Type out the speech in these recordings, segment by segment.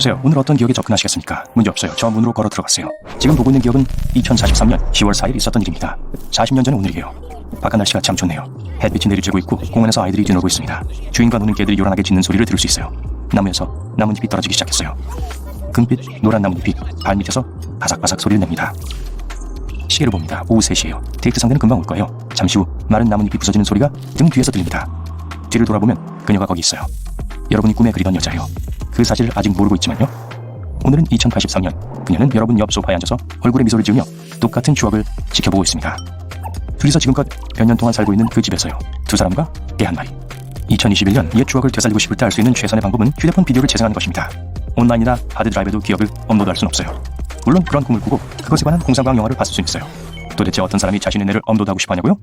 어서오세요. 오늘 어떤 기억에 접근하시겠습니까? 문제없어요. 저 문으로 걸어 들어갔어요. 지금 보고 있는 기억은 2043년 10월 4일 있었던 일입니다. 40년 전의 오늘이에요. 바깥 날씨가 참 좋네요. 햇빛이 내리쬐고 있고 공원에서 아이들이 뛰놀고 있습니다. 주인과 노는 개들이 요란하게 짖는 소리를 들을 수 있어요. 나무에서 나뭇잎이 떨어지기 시작했어요. 금빛 노란 나뭇잎이 발밑에서 바삭바삭 소리를 냅니다. 시계를 봅니다. 오후 3시예요. 데이트 상대는 금방 올 거예요. 잠시 후 마른 나뭇잎이 부서지는 소리가 등 뒤에서 들립니다. 뒤를 돌아보면 그녀가 거기 있어요. 여러분이 꿈에 그리던 여자예요. 그 사실을 아직 모르고 있지만요. 오늘은 2083년. 그녀는 여러분 옆 소파에 앉아서 얼굴에 미소를 지으며 똑같은 추억을 지켜보고 있습니다. 둘이서 지금껏 몇 년 동안 살고 있는 그 집에서요. 두 사람과 개 한 마리. 2021년 옛 추억을 되살리고 싶을 때 할 수 있는 최선의 방법은 휴대폰 비디오를 재생하는 것입니다. 온라인이나 하드드라이브에도 기억을 업로드할 수는 없어요. 물론 그런 꿈을 꾸고 그것에 관한 공상과학 영화를 봤을 수 있어요. 도대체 어떤 사람이 자신의 뇌를 업로드하고 싶어 하냐고요?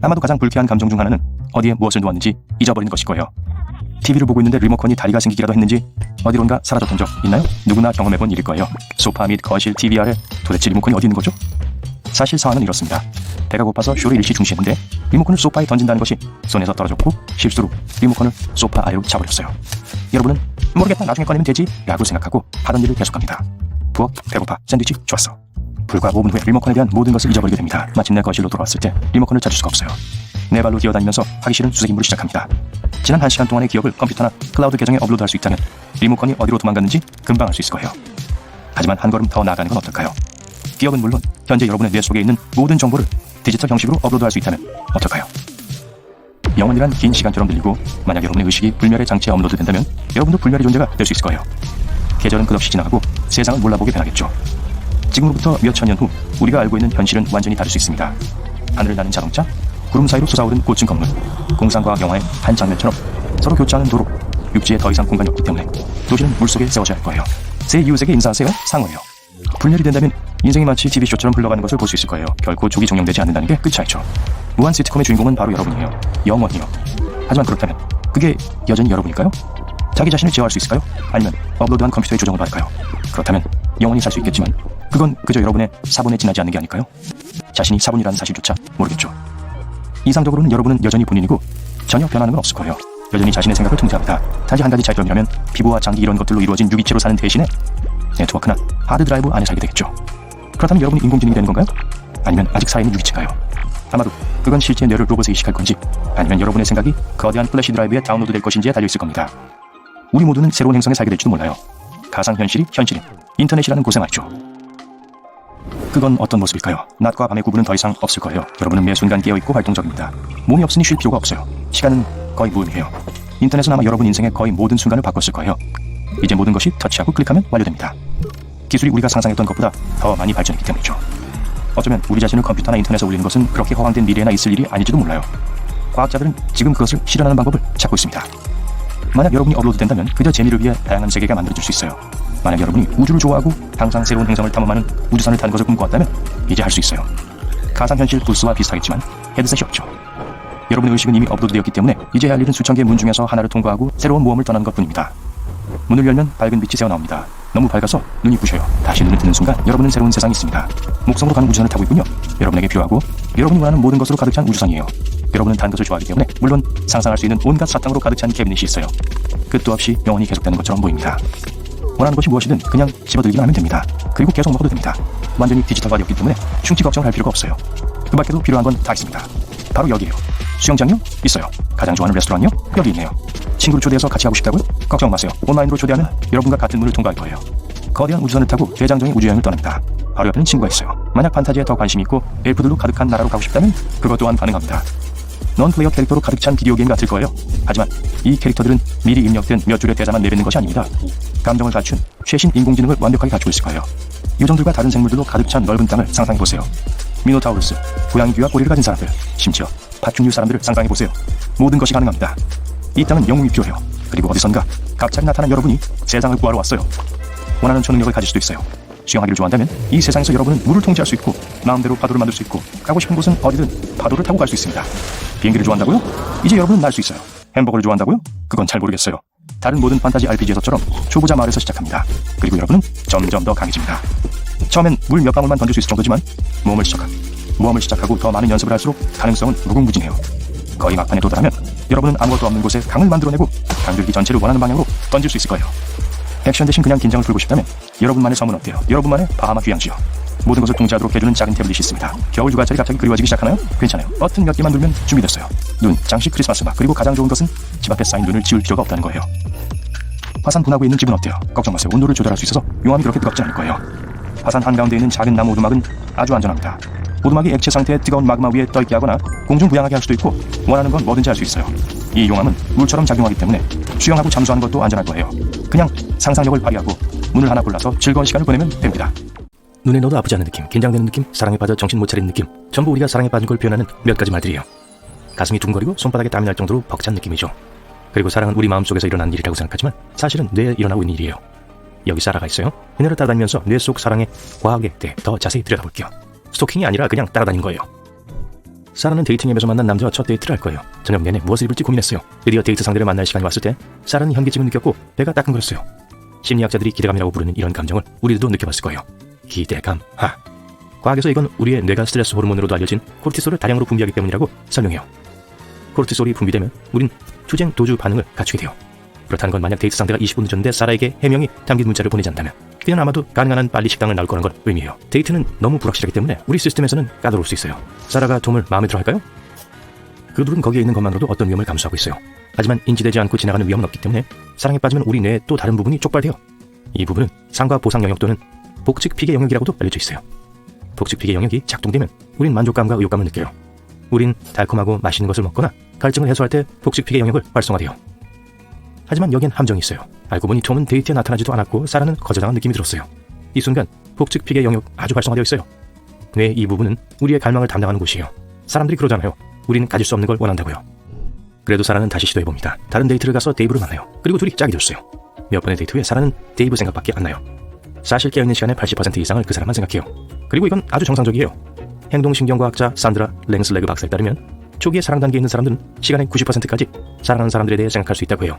아마도 가장 불쾌한 감정 중 하나는 어디에 무엇을 놓았는지 잊어버리는 것일 거예요. TV를 보고 있는데 리모컨이 다리가 생기기라도 했는지 어디론가 사라졌던 적 있나요? 누구나 경험해본 일일 거예요. 소파 및 거실, TV 아래 도대체 리모컨이 어디 있는 거죠? 사실 상황은 이렇습니다. 배가 고파서 쇼를 일시 중지했는데 리모컨을 소파에 던진다는 것이 손에서 떨어졌고 실수로 리모컨을 소파 아래로 차버렸어요. 여러분은 모르겠다 나중에 꺼내면 되지 라고 생각하고 하던 일을 계속합니다. 부엌, 배고파, 샌드위치, 좋았어. 불과 5분 후에 리모컨에 대한 모든 것을 잊어버리게 됩니다. 마침내 거실로 돌아왔을 때 리모컨을 찾을 수가 없어요. 네 발로 기어다니면서 하기 싫은 수색 임무를 시작합니다. 지난 1시간 동안의 기억을 컴퓨터나 클라우드 계정에 업로드할 수 있다면 리모컨이 어디로 도망갔는지 금방 알 수 있을 거예요. 하지만 한 걸음 더 나아가는 건 어떨까요? 기억은 물론 현재 여러분의 뇌 속에 있는 모든 정보를 디지털 형식으로 업로드할 수 있다면 어떨까요? 영원이란 긴 시간처럼 들리고 만약 여러분의 의식이 불멸의 장치에 업로드된다면 여러분도 불멸의 존재가 될 수 있을 거예요. 계절은 끝없이 지나가고 세상을 몰라보게 변하겠죠. 지금으로부터 몇천 년 후 우리가 알고 있는 현실은 완전히 다를 수 있습니다. 하늘을 나는 자동차, 구름 사이로 솟아오른 고층 건물, 공상과학 영화의 한 장면처럼 서로 교차하는 도로, 육지에 더 이상 공간이 없기 때문에 도시는 물속에 세워져야 할 거예요. 새 이웃에게 인사하세요. 상어예요. 불멸이 된다면 인생이 마치 TV쇼처럼 흘러가는 것을 볼 수 있을 거예요. 결코 조기 종영되지 않는다는 게 끝이 아니죠. 무한 시트콤의 주인공은 바로 여러분이에요. 영원히요. 하지만 그렇다면 그게 여전히 여러분일까요? 자기 자신을 제어할 수 있을까요? 아니면 업로드한 컴퓨터의 조정을 받을까요? 그렇다면 영원히 살 수 있겠지만 그건 그저 여러분의 사본에 지나지 않는 게 아닐까요? 자신이 사본이라는 사실조차 모르겠죠. 이상적으로는 여러분은 여전히 본인이고 전혀 변하는 건 없을 거예요. 여전히 자신의 생각을 통제합니다. 단지 한 가지 차이점이라면 피부와 장기 이런 것들로 이루어진 유기체로 사는 대신에 네트워크나 하드드라이브 안에 살게 되겠죠. 그렇다면 여러분이 인공지능이 되는 건가요? 아니면 아직 살아있는 유기체인가요? 아마도 그건 실제 뇌를 로봇에 이식할 건지 아니면 여러분의 생각이 거대한 플래시 드라이브에 다운로드 될 것인지에 달려있을 겁니다. 우리 모두는 새로운 행성에 살게 될지도 몰라요. 가상현실이 현실인 인터넷이라는 곳에 말이죠. 그건 어떤 모습일까요? 낮과 밤의 구분은 더 이상 없을 거예요. 여러분은 매 순간 깨어있고 활동적입니다. 몸이 없으니 쉴 필요가 없어요. 시간은 거의 무의미해요. 인터넷은 아마 여러분 인생의 거의 모든 순간을 바꿨을 거예요. 이제 모든 것이 터치하고 클릭하면 완료됩니다. 기술이 우리가 상상했던 것보다 더 많이 발전했기 때문이죠. 어쩌면 우리 자신을 컴퓨터나 인터넷에 올리는 것은 그렇게 허황된 미래에나 있을 일이 아닐지도 몰라요. 과학자들은 지금 그것을 실현하는 방법을 찾고 있습니다. 만약 여러분이 업로드된다면 그저 재미를 위해 다양한 세계가 만들어질 수 있어요. 만약 여러분이 우주를 좋아하고 항상 새로운 행성을 탐험하는 우주선을 타는 것을 꿈꿔왔다면 이제 할 수 있어요. 가상현실 부스와 비슷하겠지만 헤드셋이 없죠. 여러분의 의식은 이미 업로드되었기 때문에 이제 해야 할 일은 수천 개의 문 중에서 하나를 통과하고 새로운 모험을 떠나는 것뿐입니다. 문을 열면 밝은 빛이 새어나옵니다. 너무 밝아서 눈이 부셔요. 다시 눈을 뜨는 순간 여러분은 새로운 세상이 있습니다. 목성으로 가는 우주선을 타고 있군요. 여러분에게 필요하고 여러분이 원하는 모든 것으로 가득 찬 우주선이에요. 여러분은 단 것을 좋아하기 때문에 물론 상상할 수 있는 온갖 사탕으로 가득 찬 캐비닛이 있어요. 끝도 없이 영원히 계속되는 것처럼 보입니다. 원하는 것이 무엇이든 그냥 집어들기만 하면 됩니다. 그리고 계속 먹어도 됩니다. 완전히 디지털화되었기 때문에 충치 걱정할 필요가 없어요. 그 밖에도 필요한 건 다 있습니다. 바로 여기에요. 수영장요? 있어요. 가장 좋아하는 레스토랑요? 여기 있네요. 친구를 초대해서 같이 가고 싶다고요? 걱정 마세요. 온라인으로 초대하면 여러분과 같은 문을 통과할 거예요. 거대한 우주선을 타고 대장정의 우주여행을 떠납니다. 바로 옆에는 친구가 있어요. 만약 판타지에 더 관심이 있고 엘프들로 가득한 나라로 가고 싶다면 그것 또한 가능합니다. 넌플레이어 캐릭터로 가득 찬 비디오 게임 같을 거예요. 하지만 이 캐릭터들은 미리 입력된 몇 줄의 대사만 내뱉는 것이 아닙니다. 감정을 갖춘 최신 인공지능을 완벽하게 갖추고 있을 거예요. 요정들과 다른 생물들로 가득 찬 넓은 땅을 상상해보세요. 미노타우루스, 고양이 귀와 꼬리를 가진 사람들, 심지어 파충류 사람들을 상상해보세요. 모든 것이 가능합니다. 이 땅은 영웅이 필요해요. 그리고 어디선가 갑자기 나타난 여러분이 세상을 구하러 왔어요. 원하는 초능력을 가질 수도 있어요. 수영하기를 좋아한다면 이 세상에서 여러분은 물을 통제할 수 있고 마음대로 파도를 만들 수 있고 가고 싶은 곳은 어디든 파도를 타고 갈 수 있습니다. 비행기를 좋아한다고요? 이제 여러분은 날 수 있어요. 햄버거를 좋아한다고요? 그건 잘 모르겠어요. 다른 모든 판타지 RPG에서처럼 초보자 마을에서 시작합니다. 그리고 여러분은 점점 더 강해집니다. 처음엔 물 몇 방울만 던질 수 있을 정도지만 모험을 시작하고 더 많은 연습을 할수록 가능성은 무궁무진해요. 거의 막판에 도달하면 여러분은 아무것도 없는 곳에 강을 만들어내고 강들기 전체를 원하는 방향으로 던질 수 있을 거예요. 액션 대신 그냥 긴장을 풀고 싶다면 여러분만의 섬은 어때요? 여러분만의 바하마 휴양지요. 모든 것을 통제하도록 해주는 작은 태블릿이 있습니다. 겨울 휴가철이 갑자기 그리워지기 시작하나요? 괜찮아요. 버튼 몇 개만 누르면 준비됐어요. 눈, 장식, 크리스마스 음악, 그리고 가장 좋은 것은 집 앞에 쌓인 눈을 지울 필요가 없다는 거예요. 화산 분화구에 있는 집은 어때요? 걱정 마세요. 온도를 조절할 수 있어서 용암이 그렇게 뜨겁지 않을 거예요. 화산 한가운데 있는 작은 나무 오두막은 아주 안전합니다. 오두막이 액체 상태의 뜨거운 마그마 위에 떠있게 하거나 공중 부양하게 할 수도 있고 원하는 건 뭐든지 할 수 있어요. 이 용암은 물처럼 작용하기 때문에 수영하고 잠수하는 것도 안전할 거예요. 그냥 상상력을 발휘하고 문을 하나 골라서 즐거운 시간을 보내면 됩니다. 눈에 넣어도 아프지 않은 느낌, 긴장되는 느낌, 사랑에 빠져 정신 못 차리는 느낌, 전부 우리가 사랑에 빠진 걸 표현하는 몇 가지 말들이에요. 가슴이 둥거리고 손바닥에 땀이 날 정도로 벅찬 느낌이죠. 그리고 사랑은 우리 마음속에서 일어나는 일이라고 생각하지만 사실은 뇌에 일어나고 있는 일이에요. 여기 사라가 있어요. 그녀를 따라다니면서 뇌 속 사랑의 과학에 대해 더 자세히 들여다볼게요. 스토킹이 아니라 그냥 따라다닌 거예요. 사라는 데이팅 앱에서 만난 남자와 첫 데이트를 할 거예요. 저녁 내내 무엇을 입을지 고민했어요. 드디어 데이트 상대를 만날 시간이 왔을 때 사라는 현기증을 느꼈고 배가 따끔거렸어요. 심리학자들이 기대감이라고 부르는 이런 감정을 우리들도 느껴봤을 거예요. 기대감. 과학에서 이건 우리의 뇌가 스트레스 호르몬으로도 알려진 코르티솔을 다량으로 분비하기 때문이라고 설명해요. 코르티솔이 분비되면 우린 투쟁 도주 반응을 갖추게 돼요. 그렇다는 건 만약 데이트 상대가 20분 늦었는데 사라에게 해명이 담긴 문자를 보내지 않다면 그냥 아마도 가능한 한 빨리 식당을 나올 거란 걸 의미해요. 데이트는 너무 불확실하기 때문에 우리 시스템에서는 까다로울 수 있어요. 사라가 돔을 마음에 들어 할까요? 그들은 거기에 있는 것만으로도 어떤 위험을 감수하고 있어요. 하지만 인지되지 않고 지나가는 위험은 없기 때문에 사랑에 빠지면 우리 뇌의 또 다른 부분이 촉발돼요. 이 부분은 상과 보상 영역 또는 복측피계 영역이라고도 알려져 있어요. 복측피계 영역이 작동되면 우린 만족감과 의욕감을 느껴요. 우린 달콤하고 맛있는 것을 먹거나 갈증을 해소할 때 복측피계 영역을 활성화돼요. 하지만 여긴 함정이 있어요. 알고 보니 톰은 데이트에 나타나지도 않았고 사라는 거절당한 느낌이 들었어요. 이 순간 복측피계 영역 아주 활성화되어 있어요. 뇌의 이 부분은 우리의 갈망을 담당하는 곳이에요. 사람들이 그러잖아요. 우리는 가질 수 없는 걸 원한다고요. 그래도 사라는 다시 시도해봅니다. 다른 데이트를 가서 데이브를 만나요. 그리고 둘이 짝이 됐어요. 몇 번의 데이트 후에 사라는 데이브 생각밖에 안 나요. 사실 깨어있는 시간의 80% 이상을 그 사람만 생각해요. 그리고 이건 아주 정상적이에요. 행동신경과학자 산드라 랭슬레그 박사에 따르면 초기에 사랑 단계에 있는 사람들은 시간의 90%까지 사랑하는 사람들에 대해 생각할 수 있다고 해요.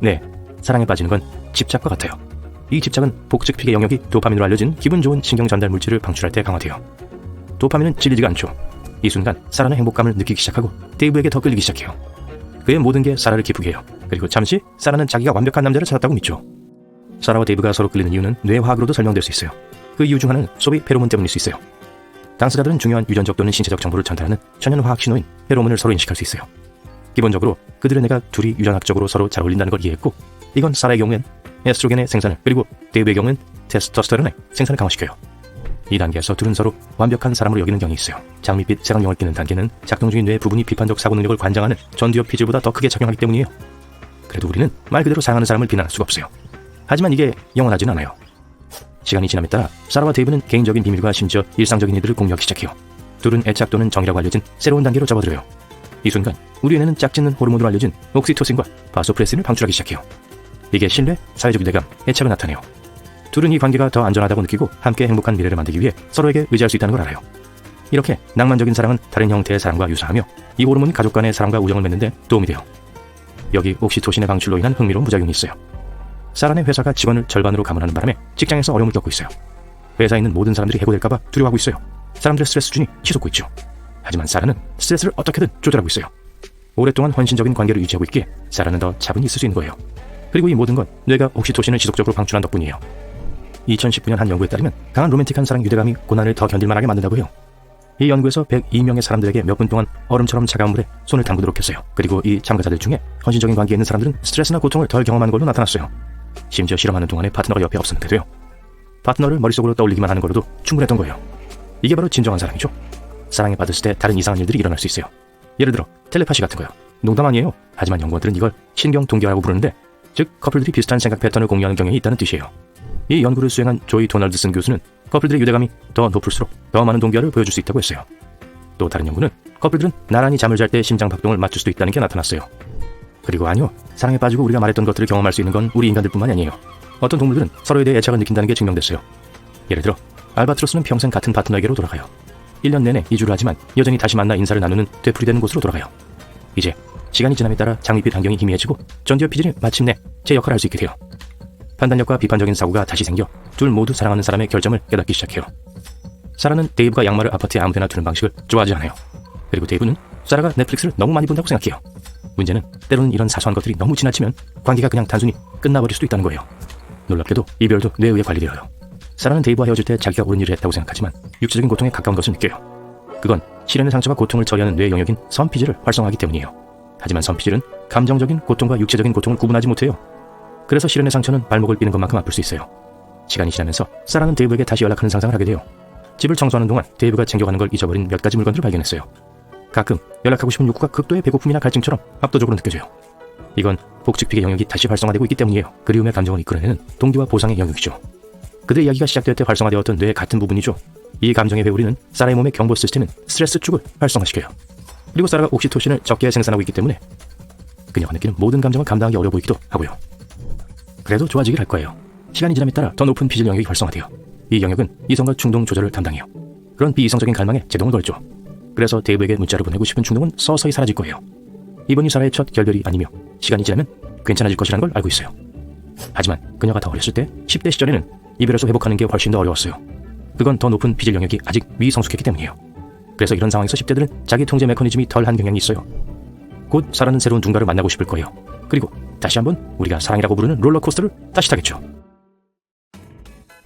네, 사랑에 빠지는 건 집착과 같아요. 이 집착은 복측피계 영역이 도파민으로 알려진 기분 좋은 신경 전달 물질을 방출할 때 강화돼요. 도파민은 질리지가 않죠. 이 순간 사라는 행복감을 느끼기 시작하고 데이브에게 더 끌리기 시작해요. 그의 모든 게 사라를 기쁘게 해요. 그리고 잠시 사라는 자기가 완벽한 남자를 찾았다고 믿죠. 사라와 데이브가 서로 끌리는 이유는 뇌화학으로도 설명될 수 있어요. 그 이유 중 하나는 소비 페로몬 때문일 수 있어요. 당사자들은 중요한 유전적 또는 신체적 정보를 전달하는 천연화학 신호인 페로몬을 서로 인식할 수 있어요. 기본적으로 그들의 뇌가 둘이 유전학적으로 서로 잘 어울린다는 걸 이해했고 이건 사라의 경우엔 에스트로겐의 생산을 그리고 데이브의 경우엔 테스토스테론의 생산을 강화시켜요. 이 단계에서 둘은 서로 완벽한 사람으로 여기는 경이 있어요. 장밋빛 색안경을 끼는 단계는 작동 중인 뇌의 부분이 비판적 사고 능력을 관장하는 전두엽 피질보다 더 크게 작용하기 때문이에요. 그래도 우리는 말 그대로 사랑하는 사람을 비난할 수가 없어요. 하지만 이게 영원하지는 않아요. 시간이 지남에 따라 사라와 데이브는 개인적인 비밀과 심지어 일상적인 일들을 공유하기 시작해요. 둘은 애착 또는 정이라고 알려진 새로운 단계로 접어들어요. 이 순간 우리 뇌는 짝짓는 호르몬으로 알려진 옥시토신과 바소프레신을 방출하기 시작해요. 이게 신뢰, 사회적 유대감, 애착을 나타내요. 둘은 이 관계가 더 안전하다고 느끼고 함께 행복한 미래를 만들기 위해 서로에게 의지할 수 있다는 걸 알아요. 이렇게 낭만적인 사랑은 다른 형태의 사랑과 유사하며 이 호르몬이 가족 간의 사랑과 우정을 맺는 데 도움이 돼요. 여기 옥시토신의 방출로 인한 흥미로운 부작용이 있어요. 사라의 회사가 직원을 절반으로 감원하는 바람에 직장에서 어려움을 겪고 있어요. 회사에 있는 모든 사람들이 해고될까봐 두려워하고 있어요. 사람들의 스트레스 수준이 치솟고 있죠. 하지만 사라는 스트레스를 어떻게든 조절하고 있어요. 오랫동안 헌신적인 관계를 유지하고 있기에 사라는 더 차분히 있을 수 있는 거예요. 그리고 이 모든 건 뇌가 옥시토신을 지속적으로 방출한 덕분이에요. 2019년 한 연구에 따르면 강한 로맨틱한 사랑 유대감이 고난을 더 견딜만하게 만든다고 해요. 이 연구에서 102명의 사람들에게 몇 분 동안 얼음처럼 차가운 물에 손을 담그도록 했어요. 그리고 이 참가자들 중에 헌신적인 관계에 있는 사람들은 스트레스나 고통을 덜 경험하는 걸로 나타났어요. 심지어 실험하는 동안에 파트너가 옆에 없었는데도요. 파트너를 머릿속으로 떠올리기만 하는 거로도 충분했던 거예요. 이게 바로 진정한 사랑이죠. 사랑에 빠졌을 때 다른 이상한 일들이 일어날 수 있어요. 예를 들어 텔레파시 같은 거요. 농담 아니에요. 하지만 연구원들은 이걸 신경 동기화라고 부르는데 즉 커플들이 비슷한 생각 패턴을 공유하는 경향이 있다는 뜻이에요. 이 연구를 수행한 조이 도널드슨 교수는 커플들의 유대감이 더 높을수록 더 많은 동기화를 보여줄 수 있다고 했어요. 또 다른 연구는 커플들은 나란히 잠을 잘 때 심장 박동을 맞출 수도 있다는 게 나타났어요. 그리고 아니요, 사랑에 빠지고 우리가 말했던 것들을 경험할 수 있는 건 우리 인간들뿐만이 아니에요. 어떤 동물들은 서로에 대해 애착을 느낀다는 게 증명됐어요. 예를 들어 알바트로스는 평생 같은 파트너에게로 돌아가요. 1년 내내 이주를 하지만 여전히 다시 만나 인사를 나누는 되풀이되는 곳으로 돌아가요. 이제 시간이 지남에 따라 장밋빛 안경이 희미해지고 전두엽 피질이 마침내 제 역할을 할 수 있게 돼요. 판단력과 비판적인 사고가 다시 생겨 둘 모두 사랑하는 사람의 결점을 깨닫기 시작해요. 사라는 데이브가 양말을 아파트에 아무데나 두는 방식을 좋아하지 않아요. 그리고 데이브는 사라가 넷플릭스를 너무 많이 본다고 생각해요. 문제는 때로는 이런 사소한 것들이 너무 지나치면 관계가 그냥 단순히 끝나버릴 수도 있다는 거예요. 놀랍게도 이별도 뇌에 의해 관리되어요. 사라는 데이브와 헤어질 때 자기가 옳은 일을 했다고 생각하지만 육체적인 고통에 가까운 것을 느껴요. 그건 실현의 상처가 고통을 처리하는 뇌의 영역인 선피질을 활성화하기 때문이에요. 하지만 선피질은 감정적인 고통과 육체적인 고통을 구분하지 못해요. 그래서 실현의 상처는 발목을 삐는 것만큼 아플 수 있어요. 시간이 지나면서 사라는 데이브에게 다시 연락하는 상상을 하게 돼요. 집을 청소하는 동안 데이브가 챙겨가는 걸 잊어버린 몇 가지 물건들을 발견했어요. 가끔 연락하고 싶은 욕구가 극도의 배고픔이나 갈증처럼 압도적으로 느껴져요. 이건 복직픽의 영역이 다시 활성화되고 있기 때문이에요. 그리움의 감정을 이끌어내는 동기와 보상의 영역이죠. 그들의 이야기가 시작될 때 활성화되었던 뇌의 같은 부분이죠. 이 감정의 회오리는 사라의 몸의 경보 시스템인 스트레스 축을 활성화시켜요. 그리고 사라가 옥시토신을 적게 생산하고 있기 때문에 그녀가 느끼는 모든 감정을 감당하기 어려워 보이기도 하고요. 그래도 좋아지길 할 거예요. 시간이 지남에 따라 더 높은 피질 영역이 활성화돼요. 이 영역은 이성과 충동 조절을 담당해요. 그런 비이성적인 갈망에 제동을 걸죠. 그래서 데이브에게 문자를 보내고 싶은 충동은 서서히 사라질 거예요. 이번이 사라의 첫 결별이 아니며 시간이 지나면 괜찮아질 것이라는 걸 알고 있어요. 하지만 그녀가 더 어렸을 때 10대 시절에는 이별에서 회복하는 게 훨씬 더 어려웠어요. 그건 더 높은 피질 영역이 아직 미성숙했기 때문이에요. 그래서 이런 상황에서 10대들은 자기 통제 메커니즘이 덜한 경향이 있어요. 곧 사라는 새로운 누군가를 만나고 싶을 거예요. 그리고 다시 한번 우리가 사랑이라고 부르는 롤러코스터를 다시 타겠죠.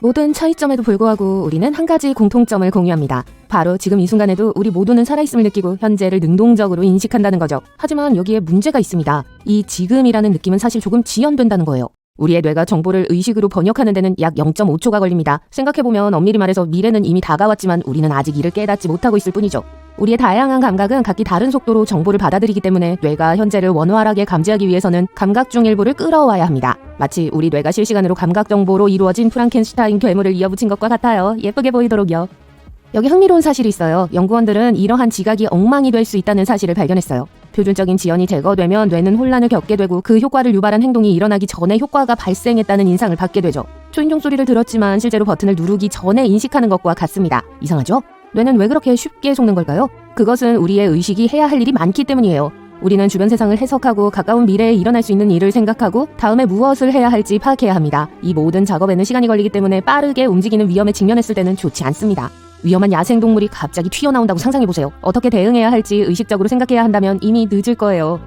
모든 차이점에도 불구하고 우리는 한 가지 공통점을 공유합니다. 바로 지금 이 순간에도 우리 모두는 살아있음을 느끼고 현재를 능동적으로 인식한다는 거죠. 하지만 여기에 문제가 있습니다. 이 지금이라는 느낌은 사실 조금 지연된다는 거예요. 우리의 뇌가 정보를 의식으로 번역하는 데는 약 0.5초가 걸립니다. 생각해보면 엄밀히 말해서 미래는 이미 다가왔지만 우리는 아직 이를 깨닫지 못하고 있을 뿐이죠. 우리의 다양한 감각은 각기 다른 속도로 정보를 받아들이기 때문에 뇌가 현재를 원활하게 감지하기 위해서는 감각 중 일부를 끌어와야 합니다. 마치 우리 뇌가 실시간으로 감각 정보로 이루어진 프랑켄슈타인 괴물을 이어붙인 것과 같아요. 예쁘게 보이도록요. 여기 흥미로운 사실이 있어요. 연구원들은 이러한 지각이 엉망이 될 수 있다는 사실을 발견했어요. 표준적인 지연이 제거되면 뇌는 혼란을 겪게 되고 그 효과를 유발한 행동이 일어나기 전에 효과가 발생했다는 인상을 받게 되죠. 초인종 소리를 들었지만 실제로 버튼을 누르기 전에 인식하는 것과 같습니다. 이상하죠? 뇌는 왜 그렇게 쉽게 속는 걸까요? 그것은 우리의 의식이 해야 할 일이 많기 때문이에요. 우리는 주변 세상을 해석하고 가까운 미래에 일어날 수 있는 일을 생각하고 다음에 무엇을 해야 할지 파악해야 합니다. 이 모든 작업에는 시간이 걸리기 때문에 빠르게 움직이는 위험에 직면했을 때는 좋지 않습니다. 위험한 야생동물이 갑자기 튀어나온다고 상상해보세요. 어떻게 대응해야 할지 의식적으로 생각해야 한다면 이미 늦을 거예요.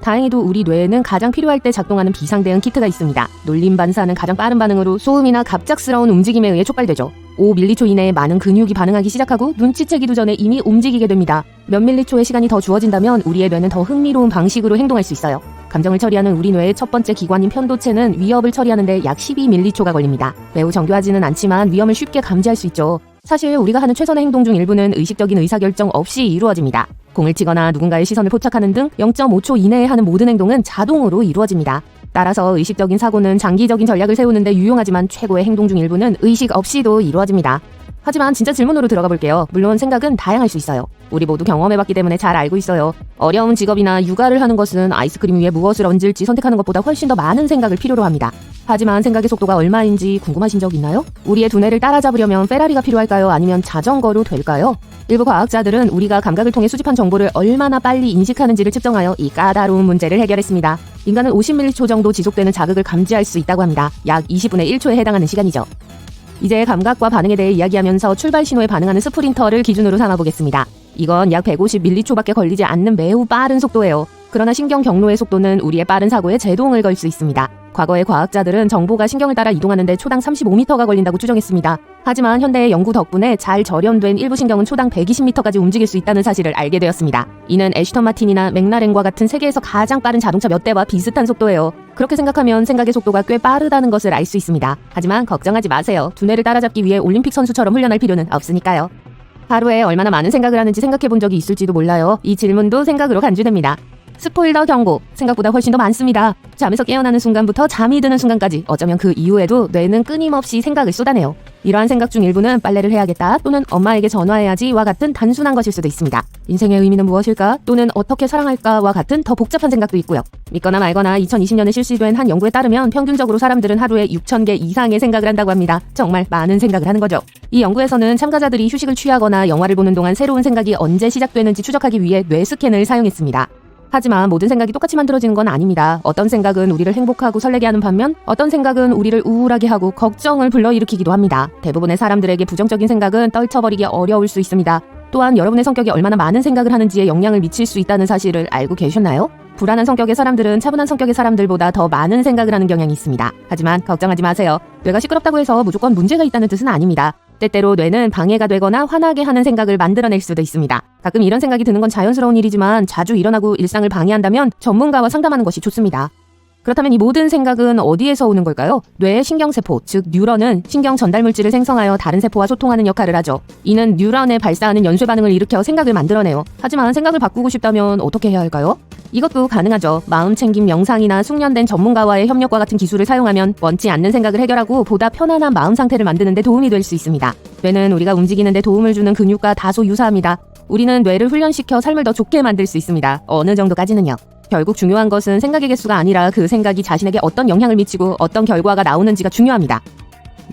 다행히도 우리 뇌에는 가장 필요할 때 작동하는 비상대응 키트가 있습니다. 놀림 반사는 가장 빠른 반응으로 소음이나 갑작스러운 움직임에 의해 촉발되죠. 5밀리초 이내에 많은 근육이 반응하기 시작하고 눈치채기도 전에 이미 움직이게 됩니다. 몇 밀리초의 시간이 더 주어진다면 우리의 뇌는 더 흥미로운 방식으로 행동할 수 있어요. 감정을 처리하는 우리 뇌의 첫 번째 기관인 편도체는 위협을 처리하는 데 약 12밀리초가 걸립니다. 매우 정교하지는 않지만 위험을 쉽게 감지할 수 있죠. 사실 우리가 하는 최선의 행동 중 일부는 의식적인 의사결정 없이 이루어집니다. 공을 치거나 누군가의 시선을 포착하는 등 0.5초 이내에 하는 모든 행동은 자동으로 이루어집니다. 따라서 의식적인 사고는 장기적인 전략을 세우는 데 유용하지만 최고의 행동 중 일부는 의식 없이도 이루어집니다. 하지만 진짜 질문으로 들어가 볼게요. 물론 생각은 다양할 수 있어요. 우리 모두 경험해봤기 때문에 잘 알고 있어요. 어려운 직업이나 육아를 하는 것은 아이스크림 위에 무엇을 얹을지 선택하는 것보다 훨씬 더 많은 생각을 필요로 합니다. 하지만 생각의 속도가 얼마인지 궁금하신 적 있나요? 우리의 두뇌를 따라잡으려면 페라리가 필요할까요? 아니면 자전거로 될까요? 일부 과학자들은 우리가 감각을 통해 수집한 정보를 얼마나 빨리 인식하는지를 측정하여 이 까다로운 문제를 해결했습니다. 인간은 50밀리초 정도 지속되는 자극을 감지할 수 있다고 합니다. 약 20분의 1초에 해당하는 시간이죠. 이제 감각과 반응에 대해 이야기하면서 출발 신호에 반응하는 스프린터를 기준으로 삼아보겠습니다. 이건 약 150밀리초밖에 걸리지 않는 매우 빠른 속도예요. 그러나 신경 경로의 속도는 우리의 빠른 사고에 제동을 걸 수 있습니다. 과거의 과학자들은 정보가 신경을 따라 이동하는데 초당 35m가 걸린다고 추정했습니다. 하지만 현대의 연구 덕분에 잘 절연된 일부 신경은 초당 120m까지 움직일 수 있다는 사실을 알게 되었습니다. 이는 애슈턴 마틴이나 맥라렌과 같은 세계에서 가장 빠른 자동차 몇 대와 비슷한 속도예요. 그렇게 생각하면 생각의 속도가 꽤 빠르다는 것을 알 수 있습니다. 하지만 걱정하지 마세요. 두뇌를 따라잡기 위해 올림픽 선수처럼 훈련할 필요는 없으니까요. 하루에 얼마나 많은 생각을 하는지 생각해 본 적이 있을지도 몰라요. 이 질문도 생각으로 간주됩니다. 스포일러 경고, 생각보다 훨씬 더 많습니다. 잠에서 깨어나는 순간부터 잠이 드는 순간까지 어쩌면 그 이후에도 뇌는 끊임없이 생각을 쏟아내요. 이러한 생각 중 일부는 빨래를 해야겠다 또는 엄마에게 전화해야지와 같은 단순한 것일 수도 있습니다. 인생의 의미는 무엇일까 또는 어떻게 사랑할까와 같은 더 복잡한 생각도 있고요. 믿거나 말거나 2020년에 실시된 한 연구에 따르면 평균적으로 사람들은 하루에 6,000개 이상의 생각을 한다고 합니다. 정말 많은 생각을 하는 거죠. 이 연구에서는 참가자들이 휴식을 취하거나 영화를 보는 동안 새로운 생각이 언제 시작되는지 추적하기 위해 뇌 스캔을 사용했습니다. 하지만 모든 생각이 똑같이 만들어지는 건 아닙니다. 어떤 생각은 우리를 행복하고 설레게 하는 반면 어떤 생각은 우리를 우울하게 하고 걱정을 불러일으키기도 합니다. 대부분의 사람들에게 부정적인 생각은 떨쳐버리기 어려울 수 있습니다. 또한 여러분의 성격이 얼마나 많은 생각을 하는지에 영향을 미칠 수 있다는 사실을 알고 계셨나요? 불안한 성격의 사람들은 차분한 성격의 사람들보다 더 많은 생각을 하는 경향이 있습니다. 하지만 걱정하지 마세요. 뇌가 시끄럽다고 해서 무조건 문제가 있다는 뜻은 아닙니다. 때때로 뇌는 방해가 되거나 화나게 하는 생각을 만들어낼 수도 있습니다. 가끔 이런 생각이 드는 건 자연스러운 일이지만 자주 일어나고 일상을 방해한다면 전문가와 상담하는 것이 좋습니다. 그렇다면 이 모든 생각은 어디에서 오는 걸까요? 뇌의 신경세포, 즉 뉴런은 신경 전달물질을 생성하여 다른 세포와 소통하는 역할을 하죠. 이는 뉴런에 발사하는 연쇄 반응을 일으켜 생각을 만들어내요. 하지만 생각을 바꾸고 싶다면 어떻게 해야 할까요? 이것도 가능하죠. 마음챙김 명상이나 숙련된 전문가와의 협력과 같은 기술을 사용하면 원치 않는 생각을 해결하고 보다 편안한 마음 상태를 만드는 데 도움이 될 수 있습니다. 뇌는 우리가 움직이는 데 도움을 주는 근육과 다소 유사합니다. 우리는 뇌를 훈련시켜 삶을 더 좋게 만들 수 있습니다. 어느 정도까지는요. 결국 중요한 것은 생각의 개수가 아니라 그 생각이 자신에게 어떤 영향을 미치고 어떤 결과가 나오는지가 중요합니다.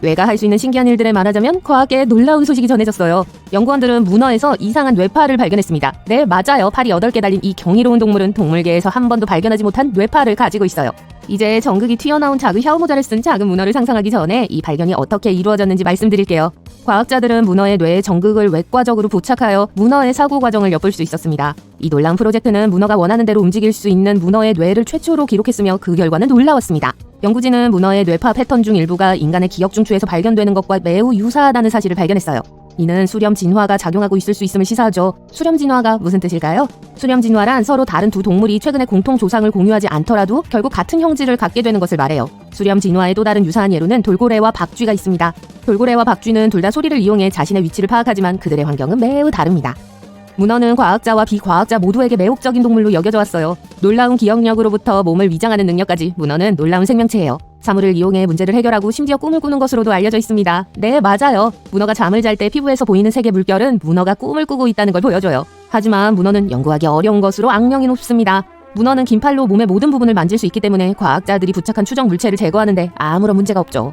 뇌가 할 수 있는 신기한 일들을 말하자면 과학계에 놀라운 소식이 전해졌어요. 연구원들은 문어에서 이상한 뇌파를 발견했습니다. 네, 맞아요. 팔이 8개 달린 이 경이로운 동물은 동물계에서 한 번도 발견하지 못한 뇌파를 가지고 있어요. 이제 전극이 튀어나온 작은 샤워모자를 쓴 작은 문어를 상상하기 전에 이 발견이 어떻게 이루어졌는지 말씀드릴게요. 과학자들은 문어의 뇌에 전극을 외과적으로 부착하여 문어의 사고 과정을 엿볼 수 있었습니다. 이 놀라운 프로젝트는 문어가 원하는 대로 움직일 수 있는 문어의 뇌를 최초로 기록했으며 그 결과는 놀라웠습니다. 연구진은 문어의 뇌파 패턴 중 일부가 인간의 기억 중추에서 발견되는 것과 매우 유사하다는 사실을 발견했어요. 이는 수렴 진화가 작용하고 있을 수 있음을 시사하죠. 수렴 진화가 무슨 뜻일까요? 수렴 진화란 서로 다른 두 동물이 최근에 공통 조상을 공유하지 않더라도 결국 같은 형질을 갖게 되는 것을 말해요. 수렴 진화의 또 다른 유사한 예로는 돌고래와 박쥐가 있습니다. 돌고래와 박쥐는 둘 다 소리를 이용해 자신의 위치를 파악하지만 그들의 환경은 매우 다릅니다. 문어는 과학자와 비과학자 모두에게 매혹적인 동물로 여겨져 왔어요. 놀라운 기억력으로부터 몸을 위장하는 능력까지 문어는 놀라운 생명체예요. 사물을 이용해 문제를 해결하고 심지어 꿈을 꾸는 것으로도 알려져 있습니다. 네, 맞아요. 문어가 잠을 잘 때 피부에서 보이는 색의 물결은 문어가 꿈을 꾸고 있다는 걸 보여줘요. 하지만 문어는 연구하기 어려운 것으로 악명이 높습니다. 문어는 긴 팔로 몸의 모든 부분을 만질 수 있기 때문에 과학자들이 부착한 추적 물체를 제거하는데 아무런 문제가 없죠.